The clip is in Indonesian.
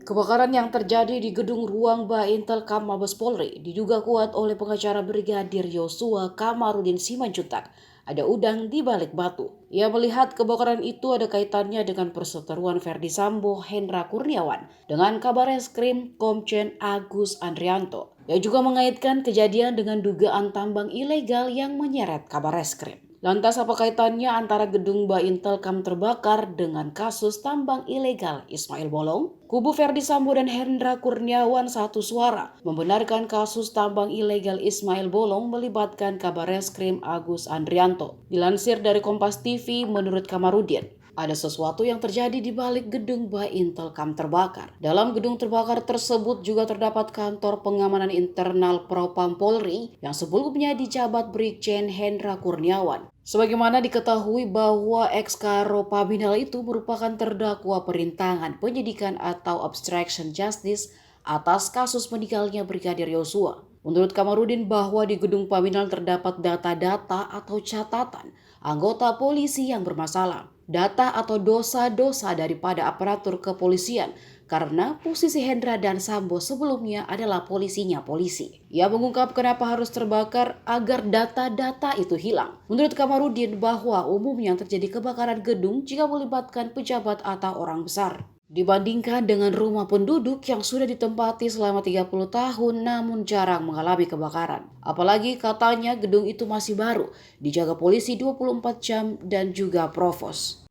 Kebakaran yang terjadi di gedung ruang Baintelkam Mabes Polri diduga kuat oleh pengacara Brigadir Yosua Kamarudin Simanjuntak. Ada udang di balik batu. Ia melihat kebakaran itu ada kaitannya dengan perseteruan Verdi Sambo Hendra Kurniawan dengan Kabareskrim Komjen Agus Andrianto. Ia juga mengaitkan kejadian dengan dugaan tambang ilegal yang menyeret Kabareskrim. Lantas apa kaitannya antara gedung Baintelkam terbakar dengan kasus tambang ilegal Ismail Bolong? Kubu Verdi Sambo dan Hendra Kurniawan satu suara membenarkan kasus tambang ilegal Ismail Bolong melibatkan Kabareskrim Agus Andrianto. Dilansir dari Kompas TV, menurut Kamarudin, ada sesuatu yang terjadi di balik gedung Baintelkam terbakar. Dalam gedung terbakar tersebut juga terdapat kantor pengamanan internal Propam Polri yang sebelumnya dijabat Brigjen Hendra Kurniawan. Sebagaimana diketahui bahwa ex-Karo Paminal itu merupakan terdakwa perintangan penyidikan atau obstruction justice atas kasus meninggalnya Brigadir Yosua. Menurut Kamarudin bahwa di gedung Paminal terdapat data-data atau catatan anggota polisi yang bermasalah, data atau dosa-dosa daripada aparatur kepolisian, karena posisi Hendra dan Sambo sebelumnya adalah polisi. Ia mengungkap kenapa harus terbakar agar data-data itu hilang. Menurut Kamarudin bahwa umumnya terjadi kebakaran gedung jika melibatkan pejabat atau orang besar, dibandingkan dengan rumah penduduk yang sudah ditempati selama 30 tahun namun jarang mengalami kebakaran. Apalagi katanya gedung itu masih baru, dijaga polisi 24 jam dan juga provos.